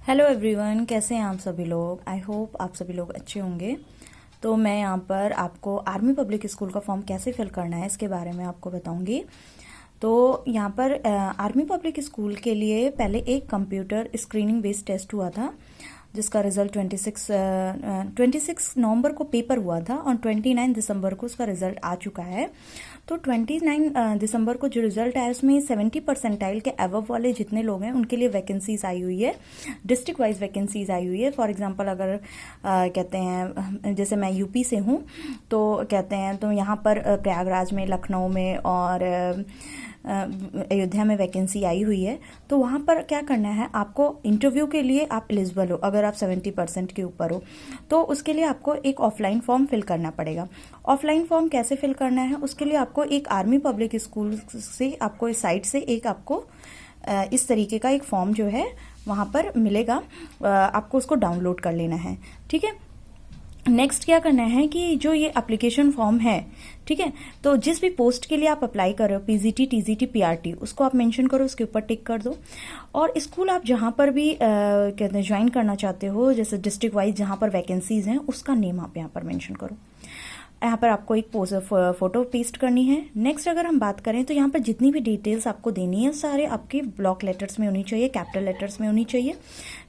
Hello everyone, कैसे हैं आप सभी लोग। आई होप आप सभी लोग अच्छे होंगे। तो मैं यहाँ पर आपको आर्मी पब्लिक स्कूल का फॉर्म कैसे फिल करना है इसके बारे में आपको बताऊंगी। तो यहाँ पर आर्मी पब्लिक स्कूल के लिए पहले एक कंप्यूटर स्क्रीनिंग बेस्ड टेस्ट हुआ था, जिसका रिजल्ट 26 नवंबर को पेपर हुआ था और 29 दिसंबर को उसका रिजल्ट आ चुका है। तो 29 दिसंबर को जो रिजल्ट आया उसमें 70 परसेंटाइल के अबव वाले जितने लोग हैं उनके लिए वैकेंसीज आई हुई है, डिस्ट्रिक्ट वाइज वैकेंसीज आई हुई है। फॉर एग्जांपल अगर कहते हैं जैसे मैं यूपी से हूँ तो कहते हैं तो यहाँ पर प्रयागराज में, लखनऊ में और अयोध्या में वैकेंसी आई हुई है। तो वहाँ पर क्या करना है, आपको इंटरव्यू के लिए आप एलिजिबल हो अगर आप 70% के ऊपर हो, तो उसके लिए आपको एक ऑफलाइन फॉर्म फिल करना पड़ेगा। ऑफलाइन फॉर्म कैसे फिल करना है, उसके लिए आपको एक आर्मी पब्लिक स्कूल से आपको इस साइट से एक आपको इस तरीके का एक फॉर्म जो है वहाँ पर मिलेगा, आपको उसको डाउनलोड कर लेना है। ठीक है, नेक्स्ट क्या करना है कि जो ये एप्लीकेशन फॉर्म है, ठीक है, तो जिस भी पोस्ट के लिए आप अप्लाई कर रहे हो, पीजीटी, टीजीटी, पीआरटी, उसको आप मेंशन करो, उसके ऊपर टिक कर दो। और स्कूल आप जहां पर भी कहते हैं ज्वाइन करना चाहते हो, जैसे डिस्ट्रिक्ट वाइज जहां पर वैकेंसीज हैं, उसका नेम आप यहाँ पर मेंशन करो। यहाँ पर आपको एक फोटो पेस्ट करनी है। नेक्स्ट अगर हम बात करें तो यहाँ पर जितनी भी डिटेल्स आपको देनी है सारे आपके ब्लॉक लेटर्स में होनी चाहिए, कैपिटल लेटर्स में होनी चाहिए।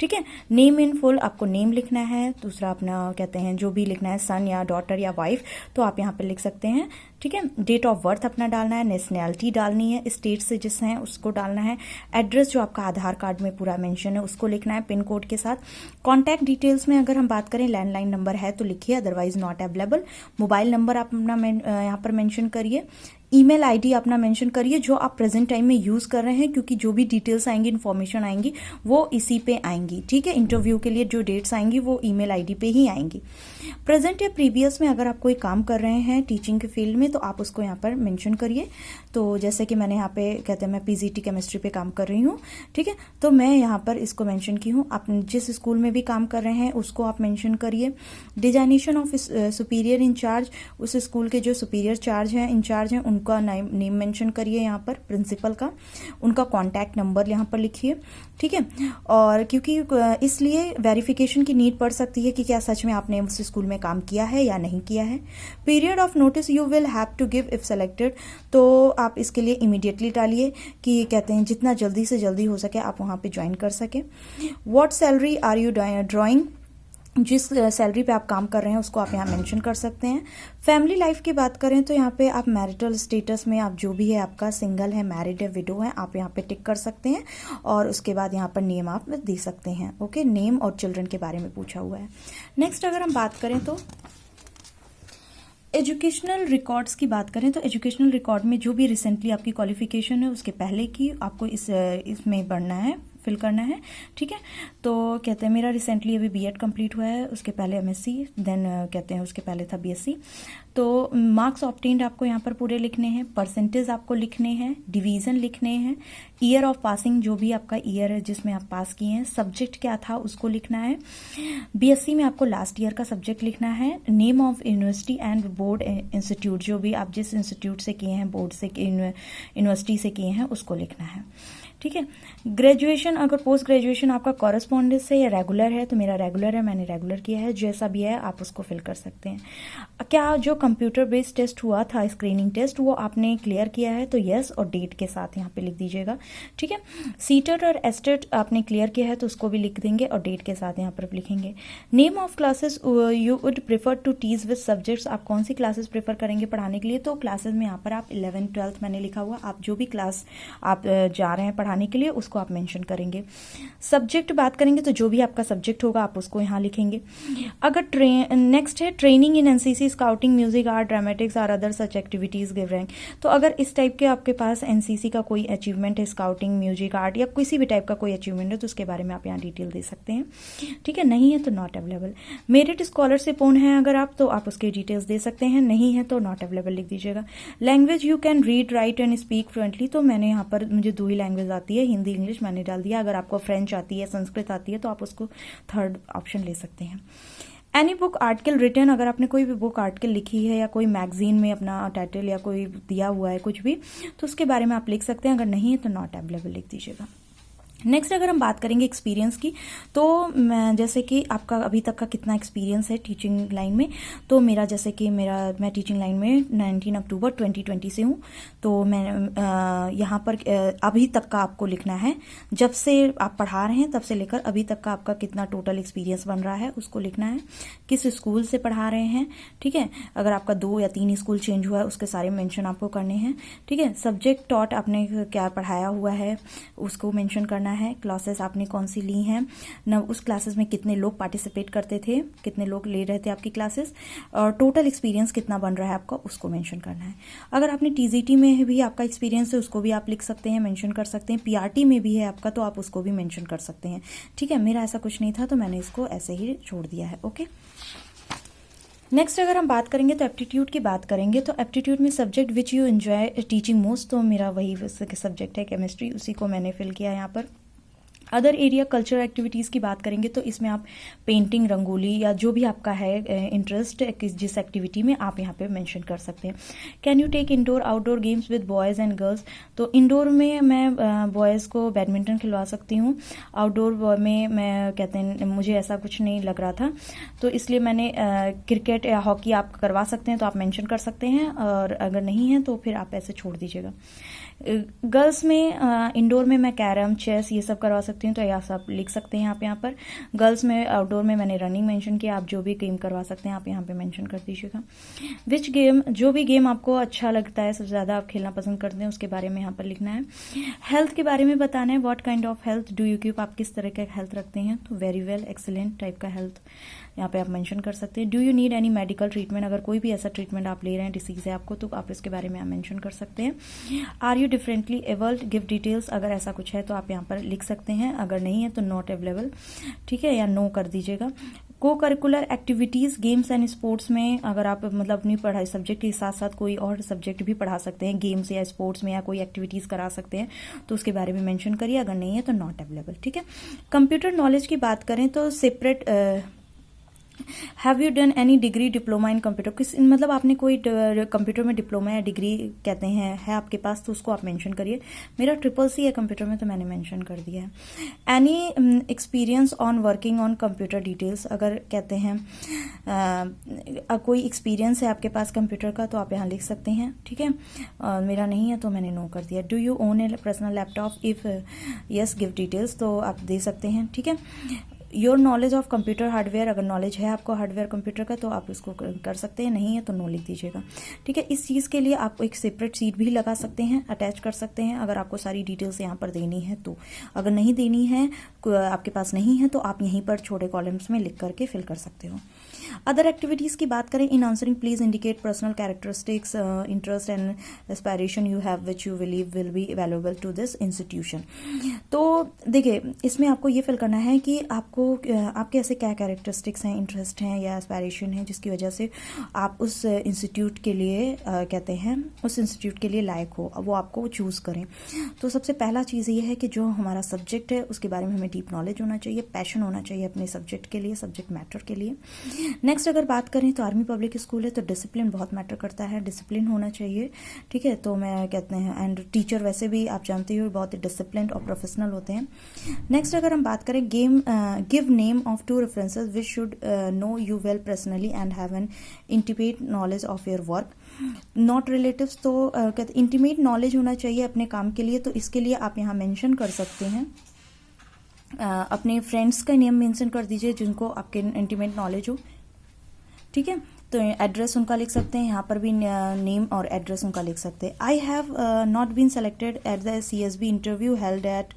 ठीक है, नेम इन फुल आपको नेम लिखना है। दूसरा अपना कहते हैं जो भी लिखना है, सन या डॉटर या वाइफ, तो आप यहाँ पर लिख सकते हैं। ठीक है, डेट ऑफ बर्थ अपना डालना है, नेशनैलिटी डालनी है, स्टेट से जिस हैं उसको डालना है, एड्रेस जो आपका आधार कार्ड में पूरा मेंशन है उसको लिखना है पिन कोड के साथ। कॉन्टैक्ट डिटेल्स में अगर हम बात करें, लैंडलाइन नंबर है तो लिखिए, otherwise not available. Mobile number आप अपना यहाँ पर मेंशन करिए। ईमेल आईडी अपना मेंशन करिए जो आप प्रेजेंट टाइम में यूज कर रहे हैं, क्योंकि जो भी डिटेल्स आएंगी, इन्फॉर्मेशन आएंगी, वो इसी पे आएंगी। ठीक है, इंटरव्यू के लिए जो डेट्स आएंगी वो ईमेल आईडी पे ही आएंगी। प्रेजेंट या प्रीवियस में अगर आप कोई काम कर रहे हैं टीचिंग के फील्ड में तो आप उसको यहाँ पर मेंशन करिए। तो जैसे कि मैंने यहाँ पे कहते हैं मैं पीजीटी केमिस्ट्री पे काम कर रही हूँ, ठीक है, तो मैं यहाँ पर इसको मेंशन की हूँ। आप जिस स्कूल में भी काम कर रहे हैं उसको आप मेंशन करिए। डिजाइनेशन ऑफ सुपीरियर इंचार्ज, उस स्कूल के जो सुपीरियर चार्ज हैं, इंचार्ज हैं, उनका नेम मेंशन करिए। यहाँ पर प्रिंसिपल का, उनका कॉन्टैक्ट नंबर यहाँ पर लिखिए। ठीक है, और क्योंकि इसलिए वेरिफिकेशन की नीड पड़ सकती है कि क्या सच में आपने उस स्कूल में काम किया है या नहीं किया है। Period of notice you will have to give if selected, तो आप इसके लिए इमीडिएटली डालिए कि कहते हैं जितना जल्दी से जल्दी हो सके आप वहाँ पे ज्वाइन कर सके। What salary are you drawing, जिस सैलरी पे आप काम कर रहे हैं उसको आप यहाँ मेंशन कर सकते हैं। फैमिली लाइफ की बात करें तो यहाँ पे आप मैरिटल स्टेटस में आप जो भी है आपका, सिंगल है, मैरिड है, विडो है, आप यहाँ पे टिक कर सकते हैं। और उसके बाद यहाँ पर नेम आप दे सकते हैं। ओके, नेम और चिल्ड्रन के बारे में पूछा हुआ है। नेक्स्ट अगर हम बात करें तो एजुकेशनल रिकॉर्ड्स की बात करें तो एजुकेशनल रिकॉर्ड में जो भी रिसेंटली आपकी क्वालिफिकेशन है उसके पहले की आपको इसमें बढ़ना है, फिल करना है। ठीक है, तो कहते हैं मेरा रिसेंटली अभी बीएड कंप्लीट हुआ है, उसके पहले एमएससी, देन कहते हैं उसके पहले था बीएससी। तो मार्क्स ऑब्टेन्ड आपको यहाँ पर पूरे लिखने हैं, परसेंटेज आपको लिखने हैं, डिवीजन लिखने हैं, ईयर ऑफ पासिंग जो भी आपका ईयर है जिसमें आप पास किए हैं, सब्जेक्ट क्या था उसको लिखना है। बीएससी में आपको लास्ट ईयर का सब्जेक्ट लिखना है। Name of university and board institute, जो भी आप जिस इंस्टीट्यूट से किए हैं, बोर्ड से, यूनिवर्सिटी से किए हैं, उसको लिखना है। ठीक है, ग्रेजुएशन अगर पोस्ट ग्रेजुएशन आपका कॉरेस्पॉन्डेंस है या रेगुलर है, तो मेरा रेगुलर है, मैंने रेगुलर किया है, जैसा भी है आप उसको फिल कर सकते हैं। क्या जो कंप्यूटर बेस्ड टेस्ट हुआ था, स्क्रीनिंग टेस्ट, वो आपने क्लियर किया है तो यस और डेट के साथ यहाँ पे लिख दीजिएगा। ठीक है, सीटेट और एस्टेट आपने क्लियर किया है तो उसको भी लिख देंगे और डेट के साथ यहाँ पर लिखेंगे। Name of classes you would prefer to teach with subjects, आप कौन सी क्लासेस प्रेफर करेंगे पढ़ाने के लिए, तो क्लासेस में यहाँ पर आप 11th 12th मैंने लिखा हुआ, आप जो भी क्लास आप जा रहे हैं पढ़ाने के लिए उसको आप मेंशन करेंगे। सब्जेक्ट बात करेंगे तो जो भी आपका सब्जेक्ट होगा आप उसको यहाँ लिखेंगे। अगर नेक्स्ट है training in NCC, scouting, music, art, dramatics और other such activities give rank, तो अगर इस टाइप के आपके पास एनसीसी का कोई अचीवमेंट है, स्काउटिंग, म्यूजिक, आर्ट या किसी भी टाइप का कोई अचीवमेंट है तो उसके बारे में आप यहाँ डिटेल दे सकते हैं। ठीक है, नहीं है तो not available. Merit scholarship own है अगर आप, तो आप उसके डिटेल्स दे सकते हैं, नहीं है तो नॉट अवेलेबल लिख दीजिएगा। Language you can read, right and speak fluently, तो मैंने यहाँ पर मुझे 2 ही लैंग्वेज आती है, हिंदी इंग्लिश, मैंने डाल दिया। अगर आपको फ्रेंच आती है, संस्कृत आती है तो आप उसको थर्ड ऑप्शन ले सकते हैं। एनी बुक आर्टिकल रिटर्न, अगर आपने कोई भी बुक आर्टिकल लिखी है या कोई मैगजीन में अपना टाइटल या कोई दिया हुआ है कुछ भी, तो उसके बारे में आप लिख सकते हैं। अगर नहीं है तो नॉट अवेलेबल लिख दीजिएगा। नेक्स्ट अगर हम बात करेंगे एक्सपीरियंस की, तो जैसे कि आपका अभी तक का कितना एक्सपीरियंस है टीचिंग लाइन में। तो मेरा जैसे कि मैं टीचिंग लाइन में 19 अक्टूबर 2020 से हूँ। तो मैं यहाँ पर अभी तक का आपको लिखना है, जब से आप पढ़ा रहे हैं तब से लेकर अभी तक का आपका कितना टोटल एक्सपीरियंस बन रहा है उसको लिखना है। किस स्कूल से पढ़ा रहे हैं, ठीक है। अगर आपका 2 या 3 स्कूल चेंज हुआ है उसके सारे मेंशन आपको करने हैं, ठीक है। सब्जेक्ट टॉट आपने क्या पढ़ाया हुआ है उसको मेंशन करना है। क्लासेस आपने कौन सी ली हैं, न उस क्लासेस में कितने लोग पार्टिसिपेट करते थे, कितने लोग ले रहे थे आपकी क्लासेस, और टोटल एक्सपीरियंस कितना बन रहा है आपका उसको मेंशन करना है। अगर आपने टीजीटी में भी आपका एक्सपीरियंस है उसको भी आप लिख सकते हैं, मेंशन कर सकते हैं। पीआरटी में भी है आपका तो आप उसको भी मेंशन कर सकते हैं, ठीक है। मेरा ऐसा कुछ नहीं था तो मैंने इसको ऐसे ही छोड़ दिया है, ओके। नेक्स्ट अगर हम बात करेंगे तो एप्टीट्यूड की बात करेंगे। तो एप्टीट्यूड में subject which you enjoy teaching most, तो मेरा वही सब्जेक्ट है केमिस्ट्री, उसी को मैंने फिल किया यहाँ पर। अदर एरिया कल्चरल एक्टिविटीज़ की बात करेंगे तो इसमें आप पेंटिंग, रंगोली या जो भी आपका है इंटरेस्ट जिस एक्टिविटी में आप यहाँ पे मेंशन कर सकते हैं। Can you take indoor outdoor games with boys and girls, तो इंडोर में मैं बॉयज़ को बैडमिंटन खिलवा सकती हूँ। आउटडोर में मैं कहते हैं मुझे ऐसा कुछ नहीं लग रहा था तो इसलिए मैंने क्रिकेट या हॉकी आप करवा सकते हैं तो आप मेंशन कर सकते हैं, और अगर नहीं है तो फिर आप ऐसे छोड़ दीजिएगा। गर्ल्स में इंडोर में मैं कैरम, चेस ये सब करवा सकती हूँ तो यह सब लिख सकते हैं आप यहाँ पर। गर्ल्स में आउटडोर में मैंने रनिंग मेंशन किया, आप जो भी गेम करवा सकते हैं आप यहाँ पे मेंशन कर दीजिएगा। विच गेम, जो भी गेम आपको अच्छा लगता है, सबसे ज़्यादा आप खेलना पसंद करते हैं उसके बारे में यहाँ पर लिखना है। हेल्थ के बारे में बताना है, what kind of health do you keep, आप किस तरह का हेल्थ रखते हैं, तो वेरी वेल, एक्सीलेंट टाइप का हेल्थ यहाँ पे आप मेंशन कर सकते हैं। Do you need any medical treatment, अगर कोई भी ऐसा ट्रीटमेंट आप ले रहे हैं, डिसीज है आपको, तो आप इसके बारे में आप मेंशन कर सकते हैं। Are you differently abled, give details, अगर ऐसा कुछ है तो आप यहाँ पर लिख सकते हैं, अगर नहीं है तो नॉट अवेलेबल, ठीक है, या नो कर दीजिएगा। को curricular activities games and sports में अगर आप मतलब अपनी पढ़ाई सब्जेक्ट के साथ साथ कोई और सब्जेक्ट भी पढ़ा सकते हैं, गेम्स या स्पोर्ट्स में या कोई एक्टिविटीज़ करा सकते हैं तो उसके बारे में मेंशन करिए, अगर नहीं है तो नॉट अवेलेबल, ठीक है। कंप्यूटर नॉलेज की बात करें तो separate have you done any degree diploma in computer, किस मतलब आपने कोई कंप्यूटर में डिप्लोमा या डिग्री कहते हैं है आपके पास तो उसको आप मेंशन करिए। मेरा CCC है कंप्यूटर में तो मैंने मेंशन कर दिया है। Any experience on working on computer details, अगर कहते हैं कोई एक्सपीरियंस है आपके पास कंप्यूटर का तो आप यहाँ लिख सकते हैं, ठीक है। मेरा नहीं है तो मैंने नो कर दिया। Do you own A personal laptop, if yes give details, तो आप दे सकते हैं, ठीक है। Your knowledge of computer hardware, अगर नॉलेज है आपको हार्डवेयर कंप्यूटर का तो आप इसको कर सकते हैं, नहीं है तो नो लिख दीजिएगा, ठीक है। इस चीज़ के लिए आप एक सेपरेट सीट भी लगा सकते हैं, अटैच कर सकते हैं अगर आपको सारी डिटेल्स यहाँ पर देनी है तो। अगर नहीं देनी है, आपके पास नहीं है तो आप यहीं पर छोटे कॉलम्स में लिख करके फिल कर सकते हो। अदर एक्टिविटीज़ की बात करें, in answering please indicate personal characteristics, interest and aspiration you have which you believe will be valuable to this institution. तो देखिए इसमें आपको ये फिल करना है कि आपको आपके ऐसे क्या कैरेक्टरिस्टिक्स हैं, इंटरेस्ट हैं या एस्पायरेशन है जिसकी वजह से आप उस इंस्टीट्यूट के लिए कहते हैं उस इंस्टीट्यूट के लिए लायक हो, वो आपको चूज़ करें। तो सबसे पहला चीज़ ये है कि जो हमारा सब्जेक्ट है उसके बारे में हमें डीप नॉलेज होना चाहिए, पैशन होना चाहिए अपने सब्जेक्ट के लिए, सब्जेक्ट मैटर के लिए। नेक्स्ट अगर बात करें तो आर्मी पब्लिक स्कूल है तो डिसिप्लिन बहुत मैटर करता है, डिसिप्लिन होना चाहिए, ठीक है। तो मैं कहते हैं एंड टीचर वैसे भी आप जानते हो बहुत ही डिसिप्लिन और प्रोफेशनल होते हैं। नेक्स्ट अगर हम बात करें give name of 2 references which should know you well personally and have an intimate knowledge of your work, not relatives, तो कहते इंटीमेट नॉलेज होना चाहिए अपने काम के लिए, तो इसके लिए आप यहाँ मेंशन कर सकते हैं अपने फ्रेंड्स का नेम मेंशन कर दीजिए जिनको आपके इंटीमेट नॉलेज हो, ठीक है। तो एड्रेस उनका लिख सकते हैं, यहाँ पर भी नेम और एड्रेस उनका लिख सकते हैं। I have not been selected at the CSB interview held at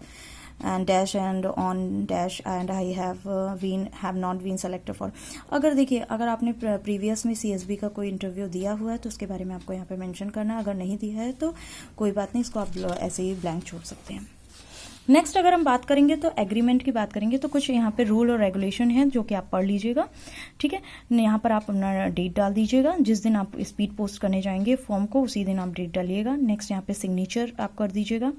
and dash and on dash and I have not been selected for, अगर देखिए अगर आपने प्रीवियस में CSB का कोई इंटरव्यू दिया हुआ है तो उसके बारे में आपको यहाँ पे मेंशन करना है, अगर नहीं दिया है तो कोई बात नहीं, इसको आप ऐसे ही ब्लैंक छोड़ सकते हैं। नेक्स्ट अगर हम बात करेंगे तो एग्रीमेंट की बात करेंगे तो कुछ यहाँ पे रूल और रेगुलेशन है जो कि आप पढ़ लीजिएगा, ठीक है। यहाँ पर आप अपना डेट डाल दीजिएगा, जिस दिन आप स्पीड पोस्ट करने जाएंगे फॉर्म को उसी दिन आप डेट डालिएगा। नेक्स्ट यहाँ पे सिग्नेचर आप कर दीजिएगा।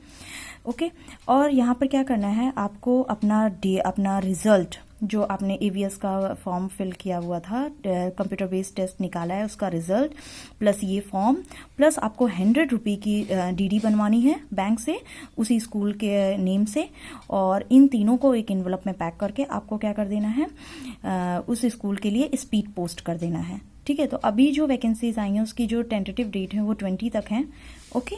ओके। और यहाँ पर क्या करना है आपको, अपना रिजल्ट जो आपने एवीएस का फॉर्म फिल किया हुआ था, कंप्यूटर बेस्ड टेस्ट निकाला है, उसका रिजल्ट प्लस ये फॉर्म प्लस आपको 100 रुपये की डीडी बनवानी है बैंक से उसी स्कूल के नेम से, और इन तीनों को एक इन्वेलप में पैक करके आपको क्या कर देना है, उस स्कूल के लिए स्पीड पोस्ट कर देना है। ठीक है, तो अभी जो वैकेंसीज आई हैं उसकी जो टेंटेटिव डेट है वो 20 तक है। ओके।